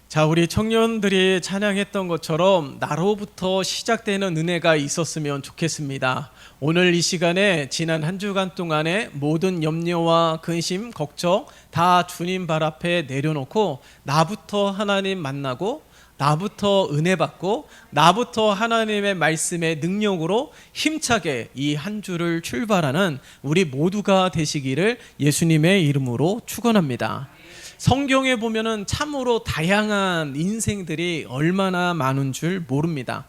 자, 우리 청년들이 찬양했던 것처럼 나로부터 시작되는 은혜가 있었으면 좋겠습니다. 오늘 이 시간에 지난 한 주간 동안의 모든 염려와 근심, 걱정 다 주님 발 앞에 내려놓고 나부터 하나님 만나고 나부터 은혜 받고 나부터 하나님의 말씀의 능력으로 힘차게 이 한 주를 출발하는 우리 모두가 되시기를 예수님의 이름으로 축원합니다. 성경에 보면은 참으로 다양한 인생들이 얼마나 많은 줄 모릅니다.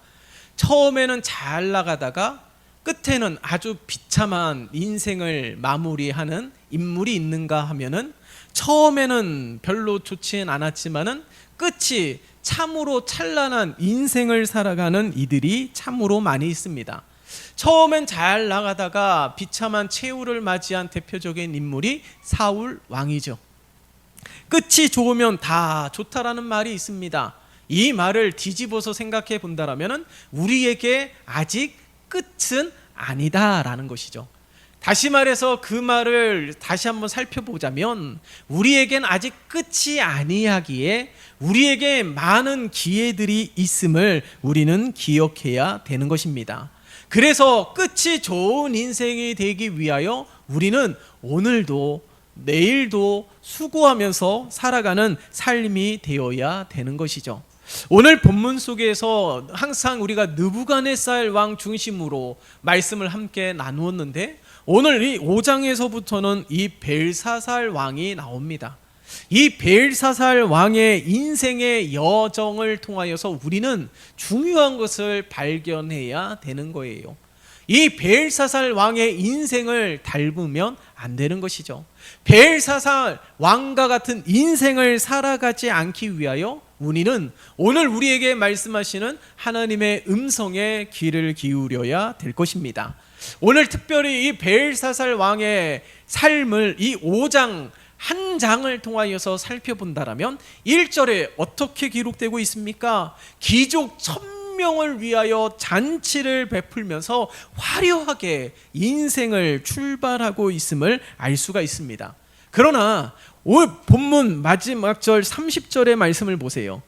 처음에는 잘 나가다가 끝에는 아주 비참한 인생을 마무리하는 인물이 있는가 하면은 처음에는 별로 좋지는 않았지만은 끝이 참으로 찬란한 인생을 살아가는 이들이 참으로 많이 있습니다. 처음엔 잘 나가다가 비참한 최후를 맞이한 대표적인 인물이 사울 왕이죠. 끝이 좋으면 다 좋다라는 말이 있습니다. 이 말을 뒤집어서 생각해 본다라면 우리에게 아직 끝은 아니다라는 것이죠. 다시 말해서 그 말을 다시 한번 살펴보자면 우리에겐 아직 끝이 아니하기에 우리에게 많은 기회들이 있음을 우리는 기억해야 되는 것입니다. 그래서 끝이 좋은 인생이 되기 위하여 우리는 오늘도 내일도 수고하면서 살아가는 삶이 되어야 되는 것이죠. 오늘 본문 속에서 항상 우리가 느부갓네살 왕 중심으로 말씀을 함께 나누었는데 오늘 이 5장에서부터는 이 벨사살 왕이 나옵니다. 이 벨사살 왕의 인생의 여정을 통하여서 우리는 중요한 것을 발견해야 되는 거예요. 이 벨사살 왕의 인생을 닮으면 안 되는 것이죠. 벨사살 왕과 같은 인생을 살아가지 않기 위하여 우리는 오늘 우리에게 말씀하시는 하나님의 음성에 귀를 기울여야 될 것입니다. 오늘 특별히 이 벨사살 왕의 삶을 이 5장 한 장을 통하여서 살펴본다라면 1절에 어떻게 기록되고 있습니까? 귀족 1000명을 위하여 잔치를 베풀면서 화려하게 인생을 출발하고 있음을 알 수가 있습니다. 그러나 오늘 본문 마지막 절 30절의 말씀을 보세요.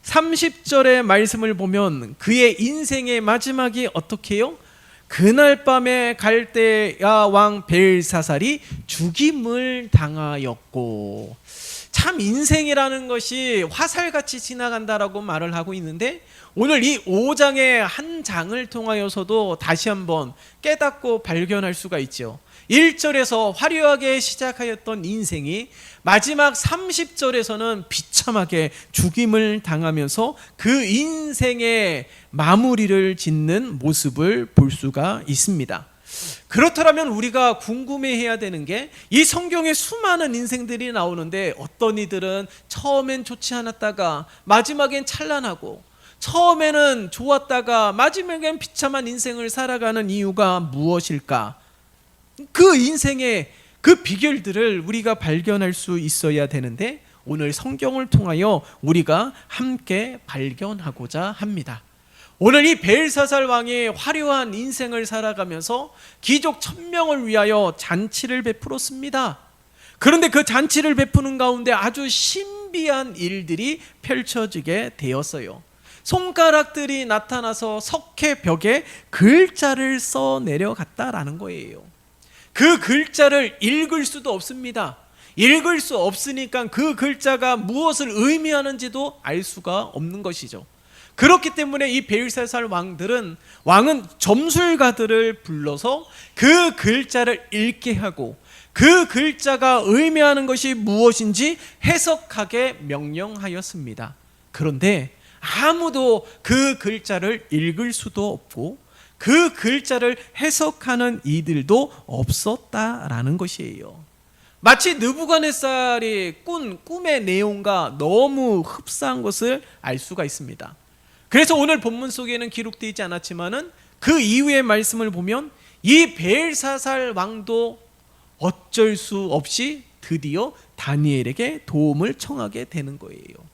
30절의 말씀을 보면 그의 인생의 마지막이 어떻게 해요? 그날 밤에 갈대아 왕 벨사살이 죽임을 당하였고, 참 인생이라는 것이 화살같이 지나간다라고 말을 하고 있는데 오늘 이 5장의 한 장을 통하여서도 다시 한번 깨닫고 발견할 수가 있죠. 1절에서 화려하게 시작하였던 인생이 마지막 30절에서는 비참하게 죽임을 당하면서 그 인생의 마무리를 짓는 모습을 볼 수가 있습니다. 그렇다면 우리가 궁금해해야 되는 게 이 성경에 수많은 인생들이 나오는데 어떤 이들은 처음엔 좋지 않았다가 마지막엔 찬란하고 처음에는 좋았다가 마지막엔 비참한 인생을 살아가는 이유가 무엇일까? 그 인생의 그 비결들을 우리가 발견할 수 있어야 되는데 오늘 성경을 통하여 우리가 함께 발견하고자 합니다. 오늘 이 벨사살 왕이 화려한 인생을 살아가면서 귀족 1000명을 위하여 잔치를 베풀었습니다. 그런데 그 잔치를 베푸는 가운데 아주 신비한 일들이 펼쳐지게 되었어요. 손가락들이 나타나서 석회벽에 글자를 써 내려갔다라는 거예요. 그 글자를 읽을 수도 없습니다. 읽을 수 없으니까 그 글자가 무엇을 의미하는지도 알 수가 없는 것이죠. 그렇기 때문에 이 벨사살 왕은 점술가들을 불러서 그 글자를 읽게 하고 그 글자가 의미하는 것이 무엇인지 해석하게 명령하였습니다. 그런데 아무도 그 글자를 읽을 수도 없고 그 글자를 해석하는 이들도 없었다라는 것이에요. 마치 느부갓네살이 꾼 꿈의 내용과 너무 흡사한 것을 알 수가 있습니다. 그래서 오늘 본문 속에는 기록되어 있지 않았지만은 그 이후의 말씀을 보면 이 벨사살 왕도 어쩔 수 없이 드디어 다니엘에게 도움을 청하게 되는 거예요.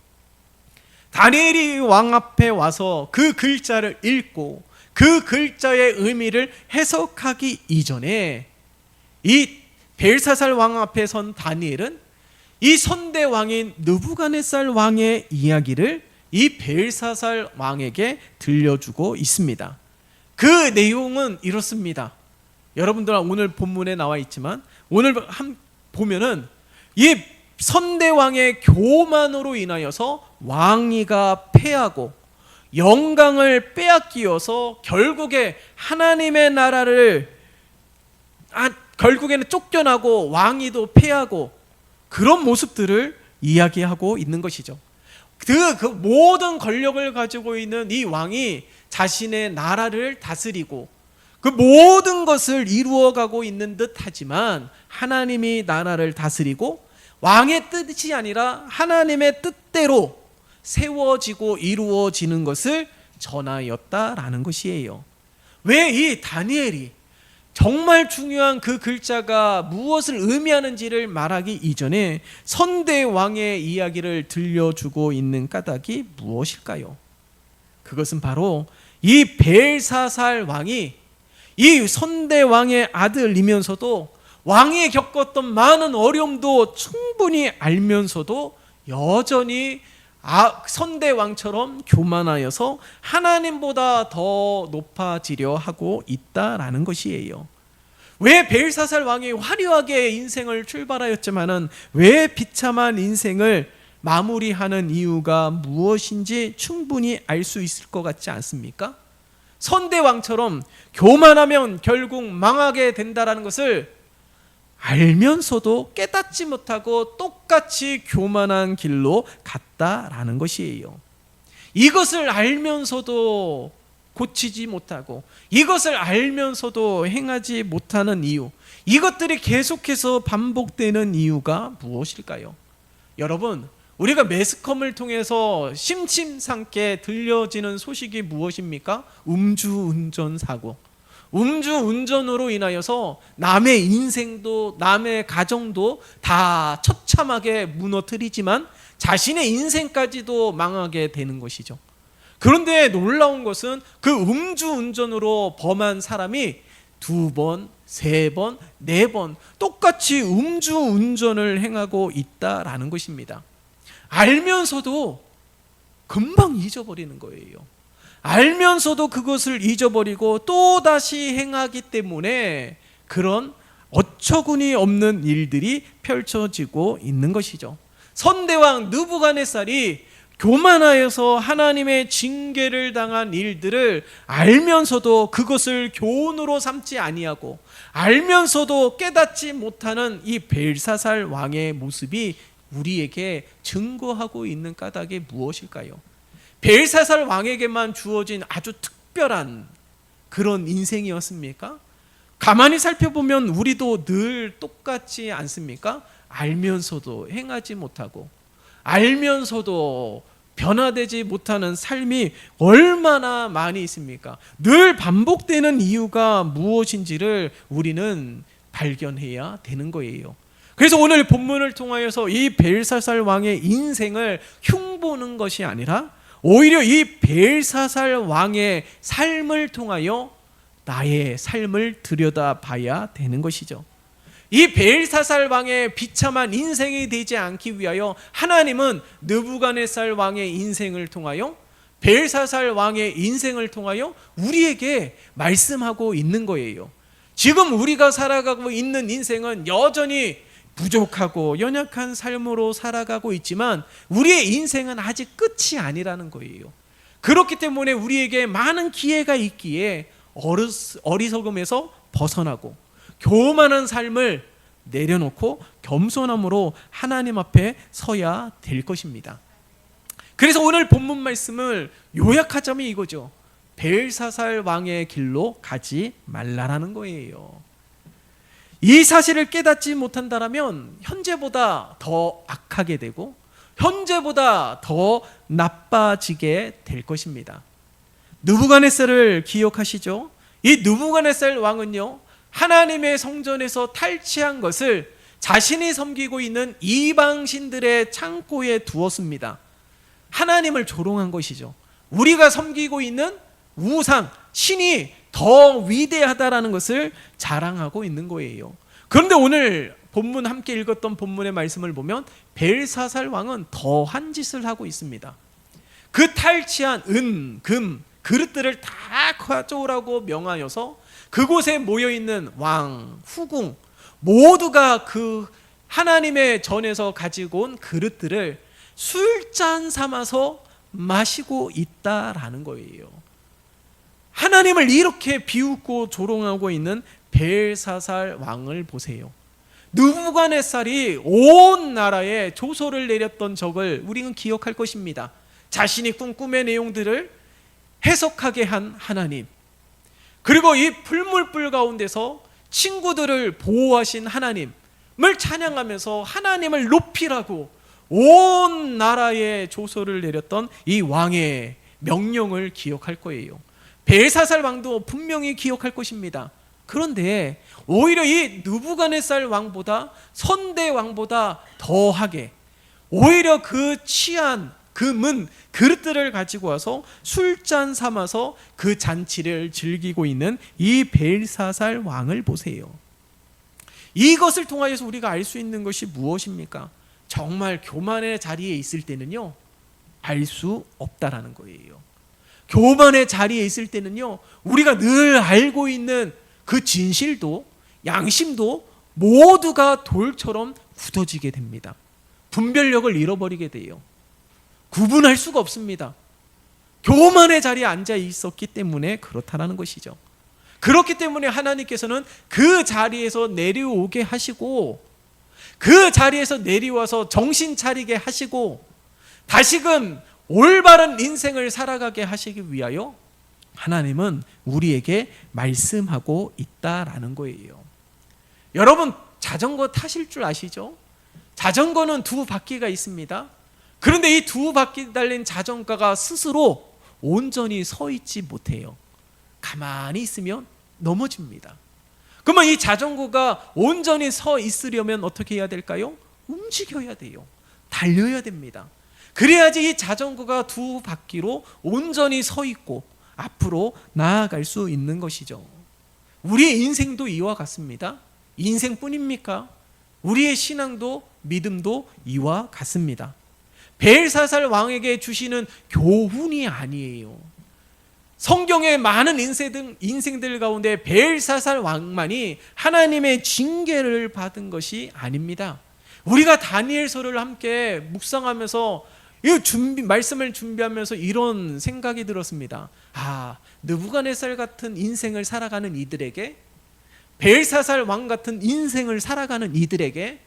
다니엘이 왕 앞에 와서 그 글자를 읽고 그 글자의 의미를 해석하기 이전에 이 벨사살 왕 앞에 선 다니엘은 이 선대 왕인 느부갓네살 왕의 이야기를 이 벨사살 왕에게 들려주고 있습니다. 그 내용은 이렇습니다. 여러분들 오늘 본문에 나와 있지만 오늘 보면은 이 선대 왕의 교만으로 인하여서 왕위가 패하고 영광을 빼앗기어서 결국에 하나님의 나라를 결국에는 쫓겨나고 왕위도 패하고 그런 모습들을 이야기하고 있는 것이죠. 그 모든 권력을 가지고 있는 이 왕이 자신의 나라를 다스리고 그 모든 것을 이루어가고 있는 듯 하지만 하나님이 나라를 다스리고 왕의 뜻이 아니라 하나님의 뜻대로 세워지고 이루어지는 것을 전하였다라는 것이에요. 왜 이 다니엘이 정말 중요한 그 글자가 무엇을 의미하는지를 말하기 이전에 선대 왕의 이야기를 들려주고 있는 까닭이 무엇일까요? 그것은 바로 이 벨사살 왕이 이 선대 왕의 아들이면서도 왕이 겪었던 많은 어려움도 충분히 알면서도 여전히 선대 왕처럼 교만하여서 하나님보다 더 높아지려 하고 있다라는 것이에요. 왜 벨사살 왕이 화려하게 인생을 출발하였지만은 왜 비참한 인생을 마무리하는 이유가 무엇인지 충분히 알 수 있을 것 같지 않습니까? 선대 왕처럼 교만하면 결국 망하게 된다라는 것을 알면서도 깨닫지 못하고 똑같이 교만한 길로 갔다라는 것이에요. 이것을 알면서도 고치지 못하고 이것을 알면서도 행하지 못하는 이유, 이것들이 계속해서 반복되는 이유가 무엇일까요? 여러분, 우리가 매스컴을 통해서 심심찮게 들려지는 소식이 무엇입니까? 음주운전 사고. 음주운전으로 인하여서 남의 인생도 남의 가정도 다 처참하게 무너뜨리지만 자신의 인생까지도 망하게 되는 것이죠. 그런데 놀라운 것은 그 음주운전으로 범한 사람이 2번, 3번, 4번 똑같이 음주운전을 행하고 있다라는 것입니다. 알면서도 금방 잊어버리는 거예요. 알면서도 그것을 잊어버리고 또다시 행하기 때문에 그런 어처구니 없는 일들이 펼쳐지고 있는 것이죠. 선대왕 느부갓네살이 교만하여서 하나님의 징계를 당한 일들을 알면서도 그것을 교훈으로 삼지 아니하고 알면서도 깨닫지 못하는 이 벨사살 왕의 모습이 우리에게 증거하고 있는 까닭이 무엇일까요? 벨사살 왕에게만 주어진 아주 특별한 그런 인생이었습니까? 가만히 살펴보면 우리도 늘 똑같지 않습니까? 알면서도 행하지 못하고 알면서도 변화되지 못하는 삶이 얼마나 많이 있습니까? 늘 반복되는 이유가 무엇인지를 우리는 발견해야 되는 거예요. 그래서 오늘 본문을 통하여서 이 벨사살 왕의 인생을 흉보는 것이 아니라 오히려 이 벨사살 왕의 삶을 통하여 나의 삶을 들여다봐야 되는 것이죠. 이 벨사살 왕의 비참한 인생이 되지 않기 위하여 하나님은 느부갓네살 왕의 인생을 통하여 벨사살 왕의 인생을 통하여 우리에게 말씀하고 있는 거예요. 지금 우리가 살아가고 있는 인생은 여전히 부족하고 연약한 삶으로 살아가고 있지만 우리의 인생은 아직 끝이 아니라는 거예요. 그렇기 때문에 우리에게 많은 기회가 있기에 어리석음에서 벗어나고 교만한 삶을 내려놓고 겸손함으로 하나님 앞에 서야 될 것입니다. 그래서 오늘 본문 말씀을 요약하자면 이거죠. 벨사살 왕의 길로 가지 말라라는 거예요. 이 사실을 깨닫지 못한다면 현재보다 더 악하게 되고 현재보다 더 나빠지게 될 것입니다. 느부갓네살을 기억하시죠? 이 느부갓네살 왕은요, 하나님의 성전에서 탈취한 것을 자신이 섬기고 있는 이방신들의 창고에 두었습니다. 하나님을 조롱한 것이죠. 우리가 섬기고 있는 우상, 신이 더 위대하다라는 것을 자랑하고 있는 거예요. 그런데 오늘 본문 함께 읽었던 본문의 말씀을 보면 벨사살 왕은 더한 짓을 하고 있습니다. 그 탈취한 은, 금, 그릇들을 다 가져오라고 명하여서 그곳에 모여있는 왕, 후궁 모두가 그 하나님의 전에서 가지고 온 그릇들을 술잔 삼아서 마시고 있다라는 거예요. 하나님을 이렇게 비웃고 조롱하고 있는 벨사살 왕을 보세요. 느부갓네살이 온 나라에 조소를 내렸던 적을 우리는 기억할 것입니다. 자신이 꾼 꿈의 내용들을 해석하게 한 하나님, 그리고 이 풀물불 가운데서 친구들을 보호하신 하나님을 찬양하면서 하나님을 높이라고 온 나라에 조소를 내렸던 이 왕의 명령을 기억할 거예요. 벨사살 왕도 분명히 기억할 것입니다. 그런데 오히려 이 느부갓네살 왕보다 선대 왕보다 더하게 오히려 그 취한 금은 그릇들을 가지고 와서 술잔 삼아서 그 잔치를 즐기고 있는 이 벨사살 왕을 보세요. 이것을 통하여서 우리가 알 수 있는 것이 무엇입니까? 정말 교만의 자리에 있을 때는요, 알 수 없다라는 거예요. 교만의 자리에 있을 때는요, 우리가 늘 알고 있는 그 진실도 양심도 모두가 돌처럼 굳어지게 됩니다. 분별력을 잃어버리게 돼요. 구분할 수가 없습니다. 교만의 자리에 앉아 있었기 때문에 그렇다라는 것이죠. 그렇기 때문에 하나님께서는 그 자리에서 내려오게 하시고, 그 자리에서 내려와서 정신 차리게 하시고 다시금 올바른 인생을 살아가게 하시기 위하여 하나님은 우리에게 말씀하고 있다라는 거예요. 여러분, 자전거 타실 줄 아시죠? 자전거는 두 바퀴가 있습니다. 그런데 이 두 바퀴 달린 자전거가 스스로 온전히 서 있지 못해요. 가만히 있으면 넘어집니다. 그러면 이 자전거가 온전히 서 있으려면 어떻게 해야 될까요? 움직여야 돼요. 달려야 됩니다. 그래야지 이 자전거가 두 바퀴로 온전히 서 있고 앞으로 나아갈 수 있는 것이죠. 우리의 인생도 이와 같습니다. 인생뿐입니까? 우리의 신앙도 믿음도 이와 같습니다. 벨사살 왕에게 주시는 교훈이 아니에요. 성경의 많은 인생들 가운데 벨사살 왕만이 하나님의 징계를 받은 것이 아닙니다. 우리가 다니엘서를 함께 묵상하면서 말씀을 준비하면서 이런 생각이 들었습니다. 느부갓네살 같은 인생을 살아가는 이들에게, 벨사살 왕 같은 인생을 살아가는 이들에게,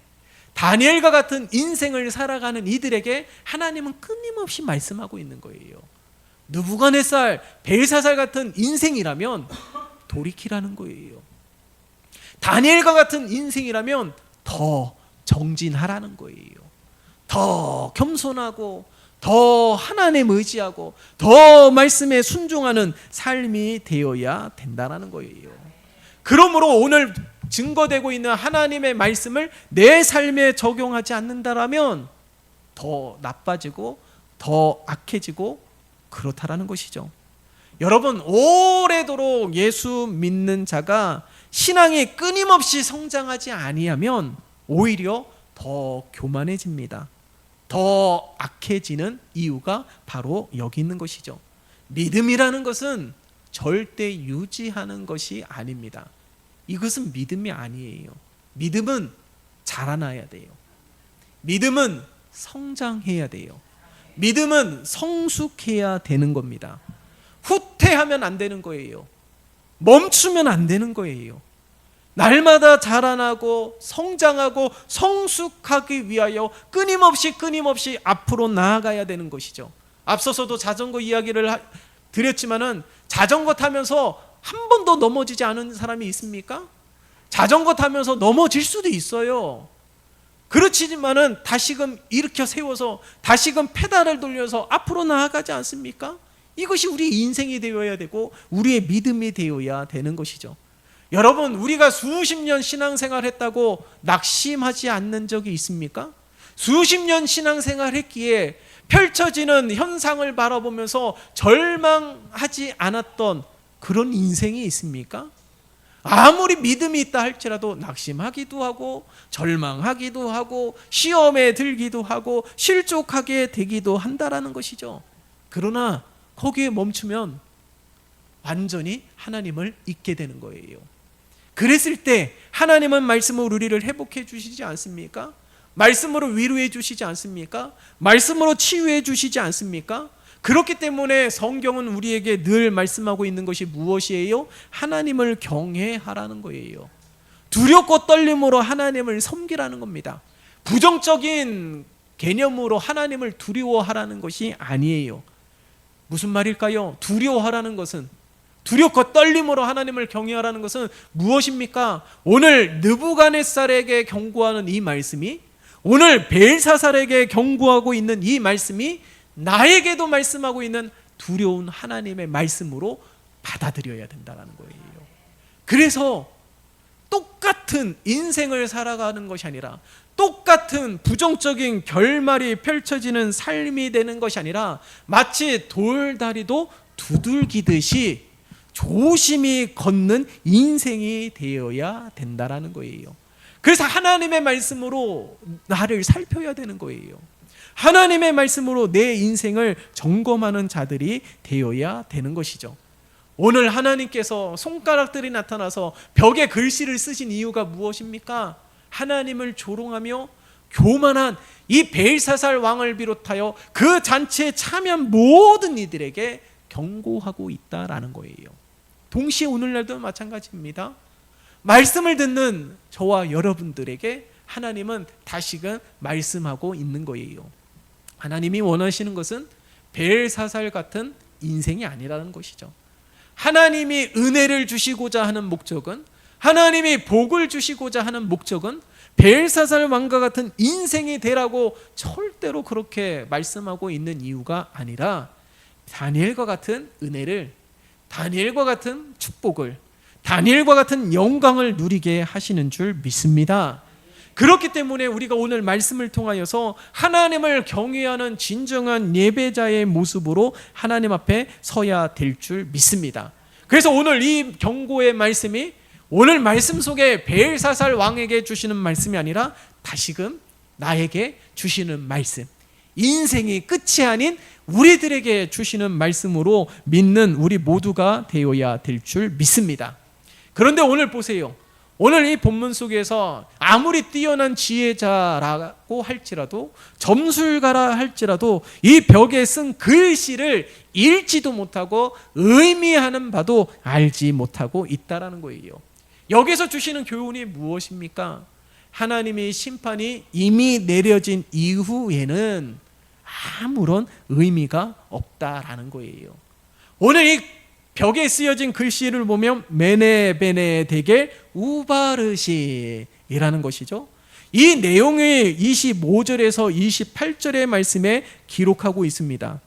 다니엘과 같은 인생을 살아가는 이들에게 하나님은 끊임없이 말씀하고 있는 거예요. 느부갓네살, 벨사살 같은 인생이라면 돌이키라는 거예요. 다니엘과 같은 인생이라면 더 정진하라는 거예요. 더 겸손하고 더 하나님 의지하고 더 말씀에 순종하는 삶이 되어야 된다는 거예요. 그러므로 오늘 증거되고 있는 하나님의 말씀을 내 삶에 적용하지 않는다라면 더 나빠지고 더 악해지고 그렇다라는 것이죠. 여러분, 오래도록 예수 믿는 자가 신앙이 끊임없이 성장하지 아니하면 오히려 더 교만해집니다. 더 악해지는 이유가 바로 여기 있는 것이죠. 믿음이라는 것은 절대 유지하는 것이 아닙니다. 이것은 믿음이 아니에요. 믿음은 자라나야 돼요. 믿음은 성장해야 돼요. 믿음은 성숙해야 되는 겁니다. 후퇴하면 안 되는 거예요. 멈추면 안 되는 거예요. 날마다 자라나고 성장하고 성숙하기 위하여 끊임없이 앞으로 나아가야 되는 것이죠. 앞서서도 자전거 이야기를 드렸지만은 자전거 타면서 한 번도 넘어지지 않은 사람이 있습니까? 자전거 타면서 넘어질 수도 있어요. 그렇지만은 다시금 일으켜 세워서 다시금 페달을 돌려서 앞으로 나아가지 않습니까? 이것이 우리 인생이 되어야 되고 우리의 믿음이 되어야 되는 것이죠. 여러분, 우리가 수십 년 신앙생활 했다고 낙심하지 않는 적이 있습니까? 수십 년 신앙생활 했기에 펼쳐지는 현상을 바라보면서 절망하지 않았던 그런 인생이 있습니까? 아무리 믿음이 있다 할지라도 낙심하기도 하고 절망하기도 하고 시험에 들기도 하고 실족하게 되기도 한다라는 것이죠. 그러나 거기에 멈추면 완전히 하나님을 잊게 되는 거예요. 그랬을 때 하나님은 말씀으로 우리를 회복해 주시지 않습니까? 말씀으로 위로해 주시지 않습니까? 말씀으로 치유해 주시지 않습니까? 그렇기 때문에 성경은 우리에게 늘 말씀하고 있는 것이 무엇이에요? 하나님을 경외하라는 거예요. 두렵고 떨림으로 하나님을 섬기라는 겁니다. 부정적인 개념으로 하나님을 두려워하라는 것이 아니에요. 무슨 말일까요? 두려워하라는 것은, 두렵고 떨림으로 하나님을 경외하라는 것은 무엇입니까? 오늘 느부갓네살에게 경고하는 이 말씀이, 오늘 벨사살에게 경고하고 있는 이 말씀이 나에게도 말씀하고 있는 두려운 하나님의 말씀으로 받아들여야 된다는 거예요. 그래서 똑같은 인생을 살아가는 것이 아니라, 똑같은 부정적인 결말이 펼쳐지는 삶이 되는 것이 아니라, 마치 돌다리도 두들기듯이 조심히 걷는 인생이 되어야 된다는 거예요. 그래서 하나님의 말씀으로 나를 살펴야 되는 거예요. 하나님의 말씀으로 내 인생을 점검하는 자들이 되어야 되는 것이죠. 오늘 하나님께서 손가락들이 나타나서 벽에 글씨를 쓰신 이유가 무엇입니까? 하나님을 조롱하며 교만한 이 벨사살 왕을 비롯하여 그 잔치에 참여한 모든 이들에게 경고하고 있다라는 거예요. 동시에 오늘날도 마찬가지입니다. 말씀을 듣는 저와 여러분들에게 하나님은 다시금 말씀하고 있는 거예요. 하나님이 원하시는 것은 벨사살 같은 인생이 아니라는 것이죠. 하나님이 은혜를 주시고자 하는 목적은, 하나님이 복을 주시고자 하는 목적은 벨사살 왕과 같은 인생이 되라고 절대로 그렇게 말씀하고 있는 이유가 아니라, 다니엘과 같은 은혜를, 다니엘과 같은 축복을, 다니엘과 같은 영광을 누리게 하시는 줄 믿습니다. 그렇기 때문에 우리가 오늘 말씀을 통하여서 하나님을 경외하는 진정한 예배자의 모습으로 하나님 앞에 서야 될 줄 믿습니다. 그래서 오늘 이 경고의 말씀이 오늘 말씀 속에 벨사살 왕에게 주시는 말씀이 아니라 다시금 나에게 주시는 말씀, 인생이 끝이 아닌 우리들에게 주시는 말씀으로 믿는 우리 모두가 되어야 될 줄 믿습니다. 그런데 오늘 보세요. 오늘 이 본문 속에서 아무리 뛰어난 지혜자라고 할지라도, 점술가라 할지라도 이 벽에 쓴 글씨를 읽지도 못하고 의미하는 바도 알지 못하고 있다라는 거예요. 여기서 주시는 교훈이 무엇입니까? 하나님의 심판이 이미 내려진 이후에는 아무런 의미가 없다라는 거예요. 오늘 이 벽에 쓰여진 글씨를 보면 메네 데겔 우바르시이라는 것이죠. 이 내용을 25절에서 28절의 말씀에 기록하고 있습니다.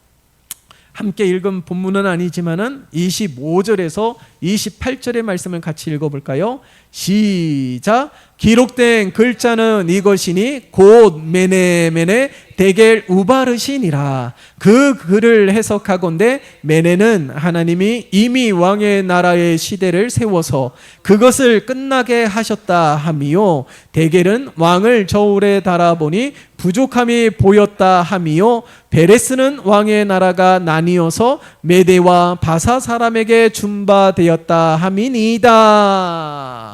함께 읽은 본문은 아니지만은 25절에서 28절의 말씀을 같이 읽어볼까요? 시작. 기록된 글자는 이것이니 곧 메네 데겔 우바르시니라. 그 글을 해석하건대 메네는 하나님이 이미 왕의 나라의 시대를 세워서 그것을 끝나게 하셨다 함이요, 데겔은 왕을 저울에 달아보니 부족함이 보였다 함이요, 베레스는 왕의 나라가 나뉘어서 메대와 바사 사람에게 준바되었다 함이니이다.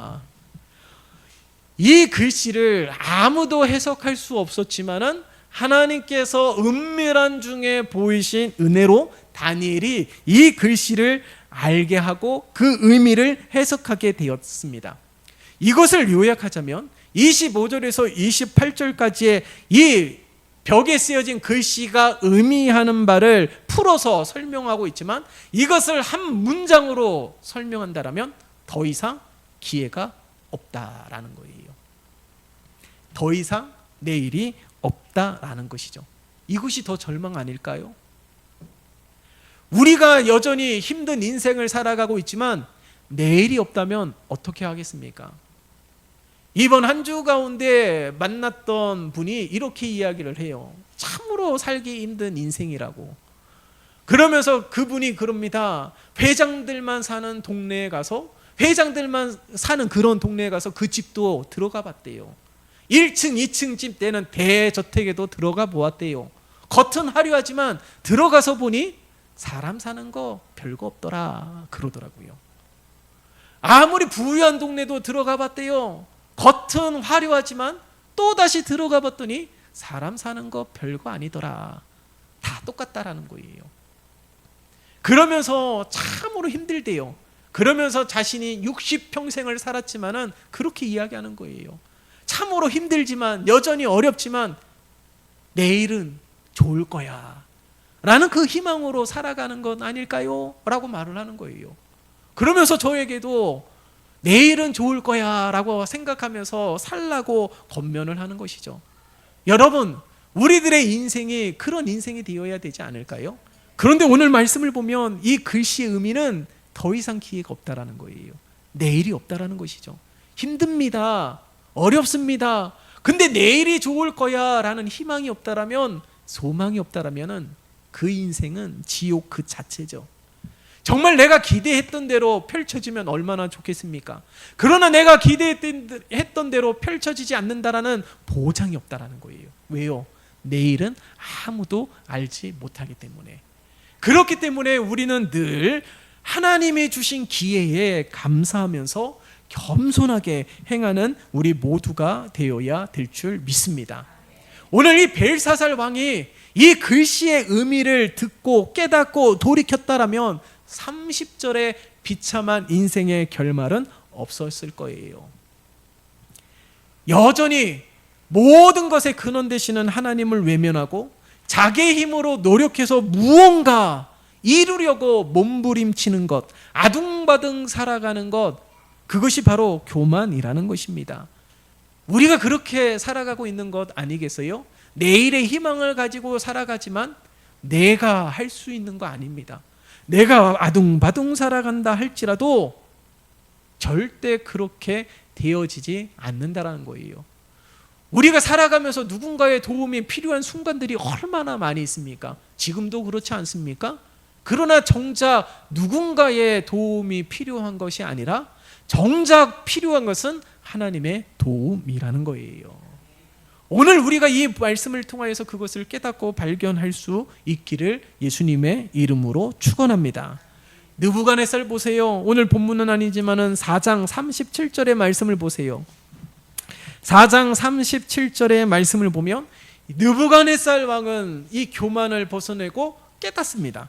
이 글씨를 아무도 해석할 수 없었지만은 하나님께서 은밀한 중에 보이신 은혜로 다니엘이 이 글씨를 알게 하고 그 의미를 해석하게 되었습니다. 이것을 요약하자면 25절에서 28절까지의 이 벽에 쓰여진 글씨가 의미하는 바를 풀어서 설명하고 있지만, 이것을 한 문장으로 설명한다면 더 이상 기회가 없다라는 거예요. 더 이상 내일이 없다라는 것이죠. 이것이 더 절망 아닐까요? 우리가 여전히 힘든 인생을 살아가고 있지만 내일이 없다면 어떻게 하겠습니까? 이번 한 주 가운데 만났던 분이 이렇게 이야기를 해요. 참으로 살기 힘든 인생이라고. 그러면서 그분이 그럽니다. 회장들만 사는 동네에 가서 회장들만 사는 그런 동네에 가서 그 집도 들어가 봤대요. 1층, 2층 집 되는 대저택에도 들어가 보았대요. 겉은 화려하지만 들어가서 보니 사람 사는 거 별거 없더라 그러더라고요. 아무리 부유한 동네도 들어가 봤대요. 겉은 화려하지만 또다시 들어가 봤더니 사람 사는 거 별거 아니더라. 다 똑같다라는 거예요. 그러면서 참으로 힘들대요. 그러면서 자신이 60평생을 살았지만은 그렇게 이야기하는 거예요. 참으로 힘들지만 여전히 어렵지만 내일은 좋을 거야 라는 그 희망으로 살아가는 건 아닐까요? 라고 말을 하는 거예요. 그러면서 저에게도 내일은 좋을 거야 라고 생각하면서 살라고 권면을 하는 것이죠. 여러분, 우리들의 인생이 그런 인생이 되어야 되지 않을까요? 그런데 오늘 말씀을 보면 이 글씨의 의미는 더 이상 기회가 없다라는 거예요. 내일이 없다라는 것이죠. 힘듭니다. 어렵습니다. 근데 내일이 좋을 거야 라는 희망이 없다라면, 소망이 없다라면 그 인생은 지옥 그 자체죠. 정말 내가 기대했던 대로 펼쳐지면 얼마나 좋겠습니까? 그러나 내가 기대했던 대로 펼쳐지지 않는다라는 보장이 없다라는 거예요. 왜요? 내일은 아무도 알지 못하기 때문에. 그렇기 때문에 우리는 늘 하나님이 주신 기회에 감사하면서 겸손하게 행하는 우리 모두가 되어야 될 줄 믿습니다. 오늘 이 벨사살 왕이 이 글씨의 의미를 듣고 깨닫고 돌이켰다라면 30절의 비참한 인생의 결말은 없었을 거예요. 여전히 모든 것의 근원 되시는 하나님을 외면하고 자기의 힘으로 노력해서 무언가 이루려고 몸부림치는 것, 아둥바둥 살아가는 것, 그것이 바로 교만이라는 것입니다. 우리가 그렇게 살아가고 있는 것 아니겠어요? 내일의 희망을 가지고 살아가지만 내가 할 수 있는 거 아닙니다. 내가 아둥바둥 살아간다 할지라도 절대 그렇게 되어지지 않는다라는 거예요. 우리가 살아가면서 누군가의 도움이 필요한 순간들이 얼마나 많이 있습니까? 지금도 그렇지 않습니까? 그러나 정작 누군가의 도움이 필요한 것이 아니라 정작 필요한 것은 하나님의 도움이라는 거예요. 오늘 우리가 이 말씀을 통하여서 그것을 깨닫고 발견할 수 있기를 예수님의 이름으로 축원합니다. 느부갓네살 보세요. 오늘 본문은 아니지만은 4장 37절의 말씀을 보세요. 4장 37절의 말씀을 보면 느부갓네살 왕은 이 교만을 벗어내고 깨닫습니다.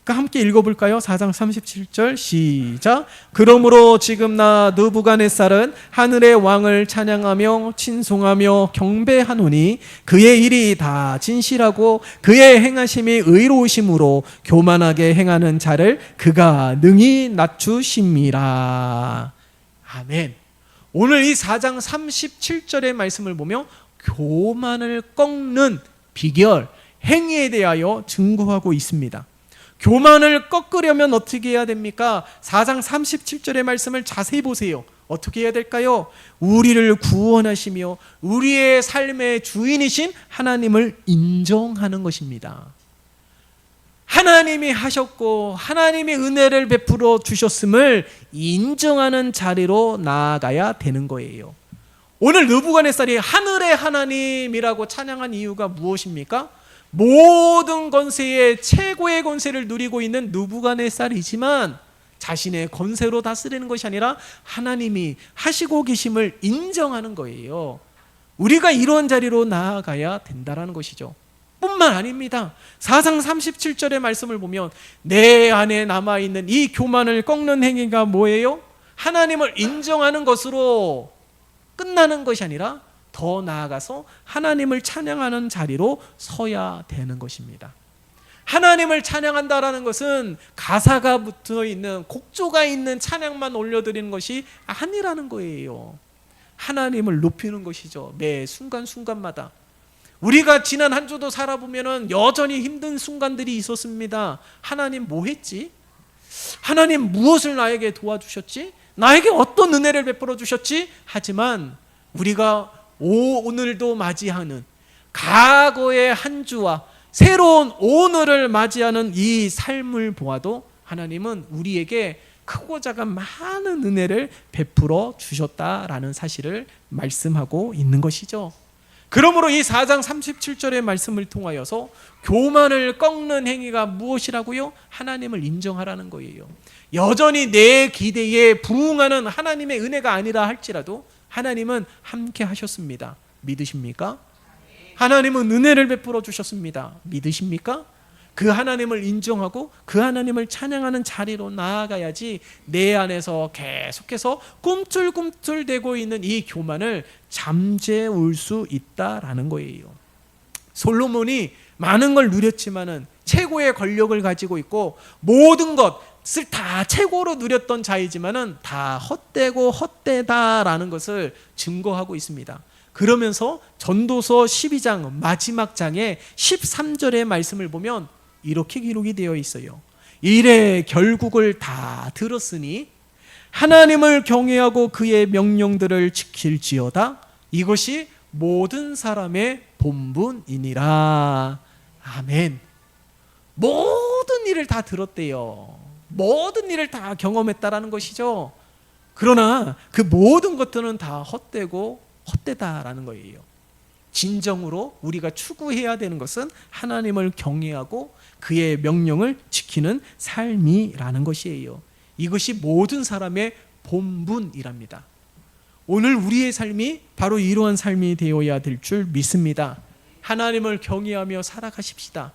그러니까 함께 읽어볼까요? 4장 37절 시작. 그러므로 지금 나 느부갓네살은 하늘의 왕을 찬양하며 친송하며 경배하노니 그의 일이 다 진실하고 그의 행하심이 의로우심으로 교만하게 행하는 자를 그가 능히 낮추심이라. 아멘. 오늘 이 4장 37절의 말씀을 보면 교만을 꺾는 비결, 행위에 대하여 증거하고 있습니다. 교만을 꺾으려면 어떻게 해야 됩니까? 4장 37절의 말씀을 자세히 보세요. 어떻게 해야 될까요? 우리를 구원하시며 우리의 삶의 주인이신 하나님을 인정하는 것입니다. 하나님이 하셨고 하나님의 은혜를 베풀어 주셨음을 인정하는 자리로 나아가야 되는 거예요. 오늘 느부갓네살이 하늘의 하나님이라고 찬양한 이유가 무엇입니까? 모든 권세의 최고의 권세를 누리고 있는 느부갓네살이지만 자신의 권세로 다스리는 것이 아니라 하나님이 하시고 계심을 인정하는 거예요. 우리가 이런 자리로 나아가야 된다는 것이죠. 뿐만 아닙니다. 4장 37절의 말씀을 보면 내 안에 남아있는 이 교만을 꺾는 행위가 뭐예요? 하나님을 인정하는 것으로 끝나는 것이 아니라 더 나아가서 하나님을 찬양하는 자리로 서야 되는 것입니다. 하나님을 찬양한다라는 것은 가사가 붙어 있는 곡조가 있는 찬양만 올려드리는 것이 아니라는 거예요. 하나님을 높이는 것이죠. 매 순간순간마다. 우리가 지난 한 주도 살아보면 여전히 힘든 순간들이 있었습니다. 하나님 뭐 했지? 하나님 무엇을 나에게 도와주셨지? 나에게 어떤 은혜를 베풀어 주셨지? 하지만 우리가 오늘도 맞이하는 과거의 한 주와 새로운 오늘을 맞이하는 이 삶을 보아도 하나님은 우리에게 크고 작은 많은 은혜를 베풀어 주셨다라는 사실을 말씀하고 있는 것이죠. 그러므로 이 4장 37절의 말씀을 통하여서 교만을 꺾는 행위가 무엇이라고요? 하나님을 인정하라는 거예요. 여전히 내 기대에 부응하는 하나님의 은혜가 아니라 할지라도 하나님은 함께 하셨습니다. 믿으십니까? 하나님은 은혜를 베풀어 주셨습니다. 믿으십니까? 그 하나님을 인정하고 그 하나님을 찬양하는 자리로 나아가야지 내 안에서 계속해서 꿈틀꿈틀대고 있는 이 교만을 잠재울 수 있다라는 거예요. 솔로몬이 많은 걸 누렸지만은 최고의 권력을 가지고 있고 모든 것을 다 최고로 누렸던 자이지만은 다 헛되고 헛되다라는 것을 증거하고 있습니다. 그러면서 전도서 12장 마지막 장에 13절의 말씀을 보면 이렇게 기록이 되어 있어요. 이래 결국을 다 들었으니 하나님을 경외하고 그의 명령들을 지킬지어다. 이것이 모든 사람의 본분이니라. 아멘. 모든 일을 다 들었대요. 모든 일을 다 경험했다라는 것이죠. 그러나 그 모든 것들은 다 헛되고 헛되다라는 거예요. 진정으로 우리가 추구해야 되는 것은 하나님을 경외하고 그의 명령을 지키는 삶이라는 것이에요. 이것이 모든 사람의 본분이랍니다. 오늘 우리의 삶이 바로 이러한 삶이 되어야 될 줄 믿습니다. 하나님을 경외하며 살아가십시다.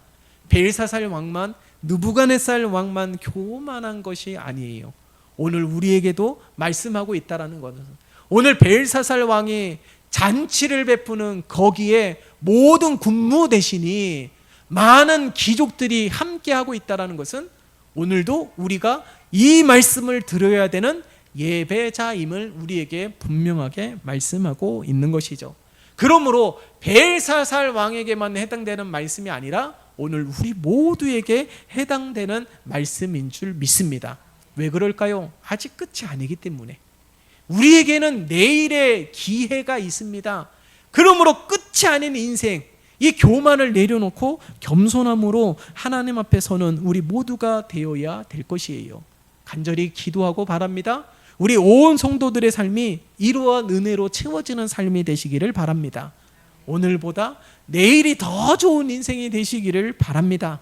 벨사살 왕만, 느부갓네살 왕만 교만한 것이 아니에요. 오늘 우리에게도 말씀하고 있다라는 것은, 오늘 벨사살 왕이 잔치를 베푸는 거기에 모든 군무 대신이 많은 귀족들이 함께하고 있다는 것은 오늘도 우리가 이 말씀을 들어야 되는 예배자임을 우리에게 분명하게 말씀하고 있는 것이죠. 그러므로 벨사살 왕에게만 해당되는 말씀이 아니라 오늘 우리 모두에게 해당되는 말씀인 줄 믿습니다. 왜 그럴까요? 아직 끝이 아니기 때문에. 우리에게는 내일의 기회가 있습니다. 그러므로 끝이 아닌 인생, 이 교만을 내려놓고 겸손함으로 하나님 앞에 서는 우리 모두가 되어야 될 것이에요. 간절히 기도하고 바랍니다. 우리 온 성도들의 삶이 이러한 은혜로 채워지는 삶이 되시기를 바랍니다. 오늘보다 내일이 더 좋은 인생이 되시기를 바랍니다.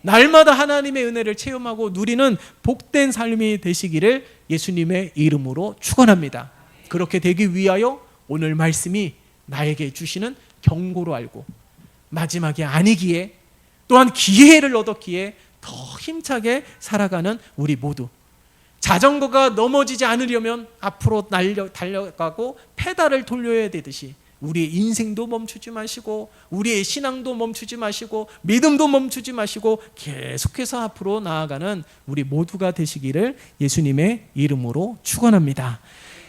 날마다 하나님의 은혜를 체험하고 누리는 복된 삶이 되시기를 예수님의 이름으로 축원합니다. 그렇게 되기 위하여 오늘 말씀이 나에게 주시는 경고로 알고 마지막이 아니기에 또한 기회를 얻었기에 더 힘차게 살아가는 우리 모두, 자전거가 넘어지지 않으려면 앞으로 달려가고 페달을 돌려야 되듯이 우리의 인생도 멈추지 마시고 우리의 신앙도 멈추지 마시고 믿음도 멈추지 마시고 계속해서 앞으로 나아가는 우리 모두가 되시기를 예수님의 이름으로 축원합니다.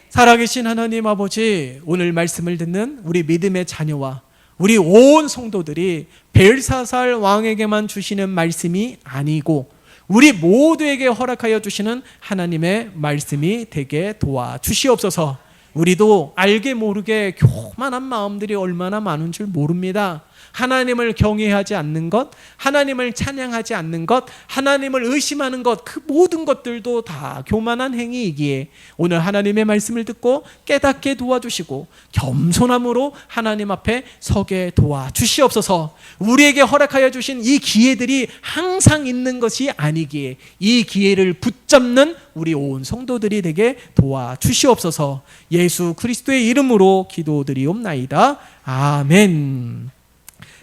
살아계신 하나님 아버지, 오늘 말씀을 듣는 우리 믿음의 자녀와 우리 온 성도들이 벨사살 왕에게만 주시는 말씀이 아니고 우리 모두에게 허락하여 주시는 하나님의 말씀이 되게 도와주시옵소서. 우리도 알게 모르게 교만한 마음들이 얼마나 많은 줄 모릅니다. 하나님을 경외하지 않는 것, 하나님을 찬양하지 않는 것, 하나님을 의심하는 것, 그 모든 것들도 다 교만한 행위이기에 오늘 하나님의 말씀을 듣고 깨닫게 도와주시고 겸손함으로 하나님 앞에 서게 도와주시옵소서. 우리에게 허락하여 주신 이 기회들이 항상 있는 것이 아니기에 이 기회를 붙잡는 우리 온 성도들이 되게 도와주시옵소서. 예수 그리스도의 이름으로 기도드리옵나이다. 아멘.